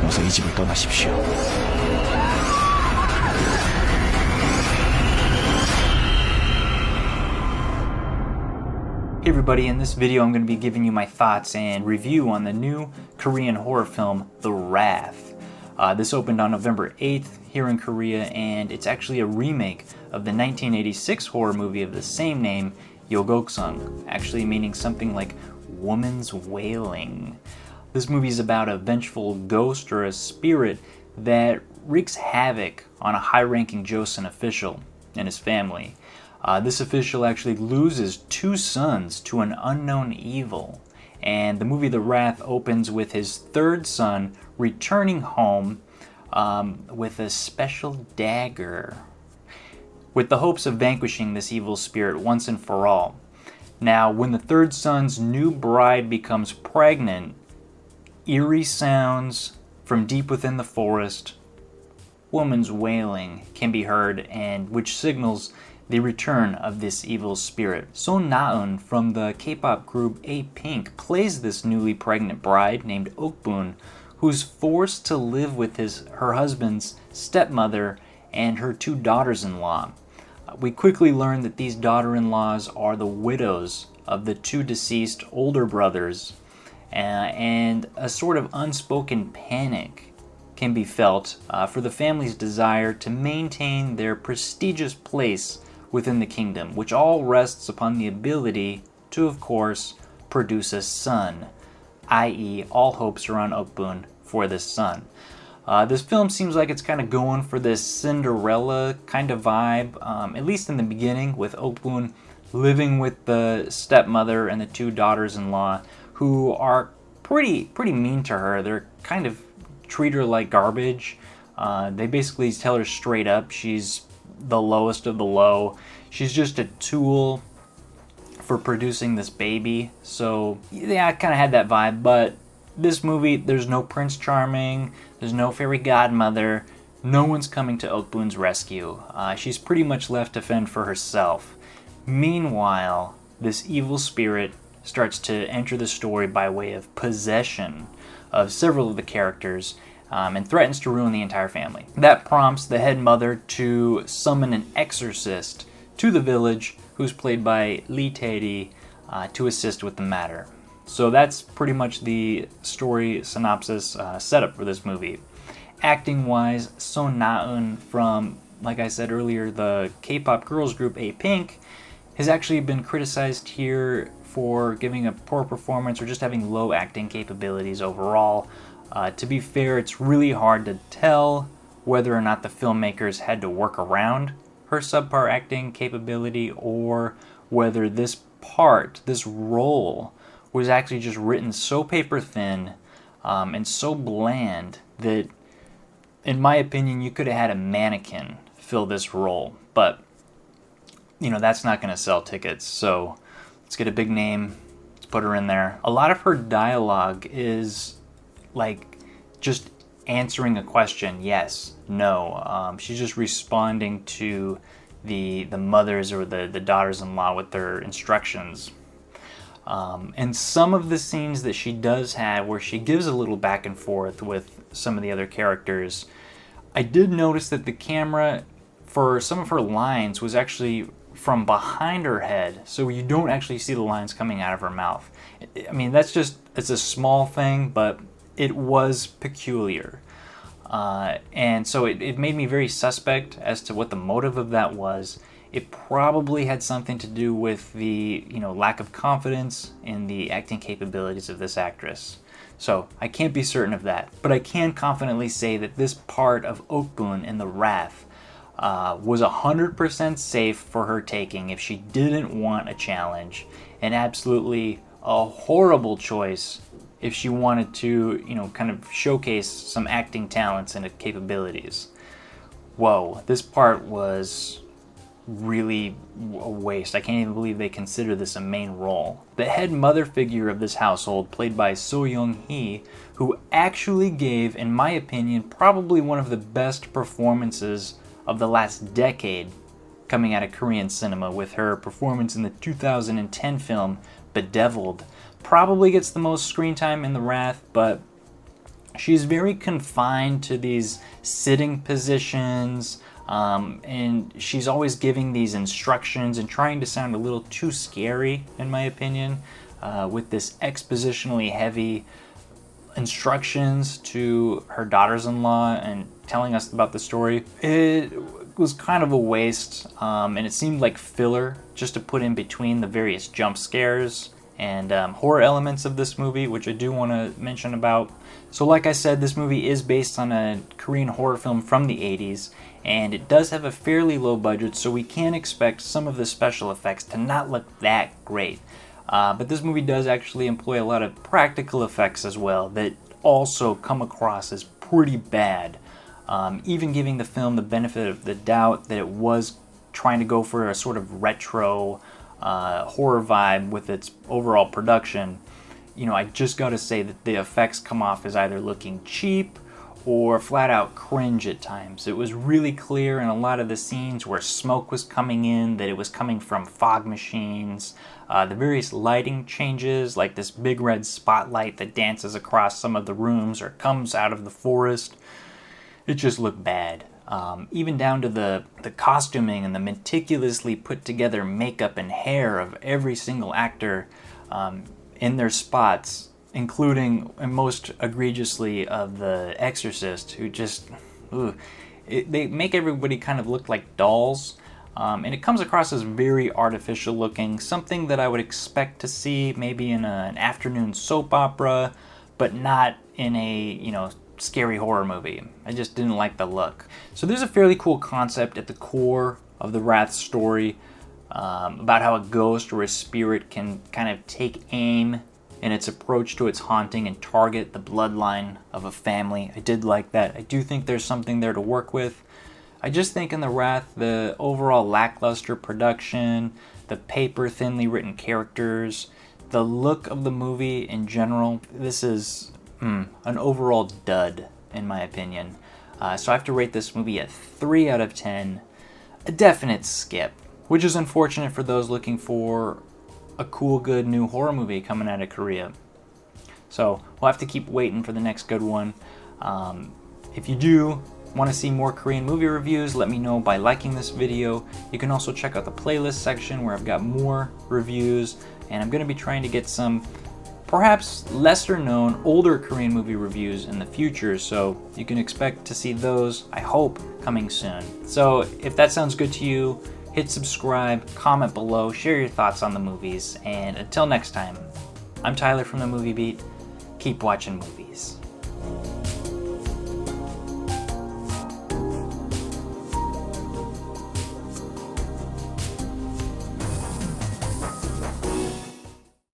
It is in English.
어서 이 집을 떠나십시오. Hey everybody, in this video I'm going to be giving you my thoughts and review on the new Korean horror film, The Wrath. This opened on November 8th here in Korea, and it's actually a remake of the 1986 horror movie of the same name, Yeolgokseong, actually meaning something like woman's wailing. This movie is about a vengeful ghost or a spirit that wreaks havoc on a high-ranking Joseon official and his family. This official actually loses 2 sons to an unknown evil, and the movie The Wrath opens with his 3rd son returning home with a special dagger, with the hopes of vanquishing this evil spirit once and for all. Now, when the 3rd son's new bride becomes pregnant, eerie sounds from deep within the forest, woman's wailing, can be heard, and which signals the return of this evil spirit. So Na-eun from the K-pop group A-Pink plays this newly pregnant bride named Ok-boon, who's forced to live with her husband's stepmother and her 2 daughters-in-law. We quickly learn that these daughter-in-laws are the widows of the 2 deceased older brothers, and a sort of unspoken panic can be felt for the family's desire to maintain their prestigious place within the kingdom, which all rests upon the ability to, of course, produce a son, i.e. all hopes are on Ok-boon for this son. This film seems like it's kind of going for this Cinderella kind of vibe, at least in the beginning, with Ok-boon living with the stepmother and the 2 daughters-in-law, who are pretty mean to her. They're kind of treat her like garbage. They basically tell her straight up she's the lowest of the low. She's just a tool for producing this baby. So yeah, I kind of had that vibe. But this movie, there's no Prince Charming, there's no fairy godmother, no one's coming to Ok-boon's rescue. She's pretty much left to fend for herself. Meanwhile, this evil spirit starts to enter the story by way of possession of several of the characters, and threatens to ruin the entire family. That prompts the head mother to summon an exorcist to the village, who's played by Tae-ri, to assist with the matter. So that's pretty much the story synopsis setup for this movie. Acting-wise, So Na-eun from, like I said earlier, the K-pop girls group A-Pink, has actually been criticized here for giving a poor performance or just having low acting capabilities overall. To be fair, it's really hard to tell whether or not the filmmakers had to work around her subpar acting capability, or whether this role, was actually just written so paper thin and so bland that, in my opinion, you could have had a mannequin fill this role. But, you know, that's not going to sell tickets, so let's get a big name, let's put her in there. A lot of her dialogue is like just answering a question, yes, no. She's just responding to the mothers or the daughters-in-law with their instructions. And some of the scenes that she does have where she gives a little back and forth with some of the other characters, I did notice that the camera for some of her lines was actually from behind her head, so you don't actually see the lines coming out of her mouth. I mean, it's a small thing, but it was peculiar. And so it made me very suspect as to what the motive of that was. It probably had something to do with the, lack of confidence in the acting capabilities of this actress. So I can't be certain of that, but I can confidently say that this part of Ok-boon in The Wrath was 100% safe for her taking if she didn't want a challenge, and absolutely a horrible choice if she wanted to, kind of showcase some acting talents and capabilities. Whoa, this part was really a waste. I can't even believe they consider this a main role. The head mother figure of this household, played by So Young-hee, who actually gave, in my opinion, probably one of the best performances of the last decade coming out of Korean cinema, with her performance in the 2010 film Bedeviled. Probably gets the most screen time in The Wrath, but she's very confined to these sitting positions, and she's always giving these instructions and trying to sound a little too scary, in my opinion, with this expositionally heavy instructions to her daughters-in-law and telling us about the story. It was kind of a waste, and it seemed like filler just to put in between the various jump scares and horror elements of this movie, which I do want to mention about. So like I said, this movie is based on a Korean horror film from the 80s, and it does have a fairly low budget, so we can expect some of the special effects to not look that great. But this movie does actually employ a lot of practical effects as well that also come across as pretty bad, even giving the film the benefit of the doubt that it was trying to go for a sort of retro horror vibe with its overall production. You know, I just gotta say that the effects come off as either looking cheap or flat out cringe at times. It was really clear in a lot of the scenes where smoke was coming in that it was coming from fog machines. The various lighting changes, like this big red spotlight that dances across some of the rooms or comes out of the forest, it just looked bad. Even down to the costuming and the meticulously put together makeup and hair of every single actor in their spots, including, and most egregiously, of the Exorcist, who just, they make everybody kind of look like dolls, and it comes across as very artificial looking, something that I would expect to see maybe in an afternoon soap opera, but not in a, you know, scary horror movie. I just didn't like the look. So there's a fairly cool concept at the core of the Wrath story, about how a ghost or a spirit can kind of take aim in its approach to its haunting and target the bloodline of a family. I did like that. I do think there's something there to work with. I just think in The Wrath, the overall lackluster production, the paper thinly written characters, the look of the movie in general, this is an overall dud, in my opinion. So I have to rate this movie a 3 out of 10. A definite skip, which is unfortunate for those looking for a cool, good new horror movie coming out of Korea. So we'll have to keep waiting for the next good one. If you do want to see more Korean movie reviews, let me know by liking this video. You can also check out the playlist section where I've got more reviews, and I'm going to be trying to get some perhaps lesser known older Korean movie reviews in the future, so you can expect to see those, I hope, coming soon. So if that sounds good to you, hit subscribe, comment below, share your thoughts on the movies, and until next time, I'm Tyler from The Movie Beat. Keep watching movies.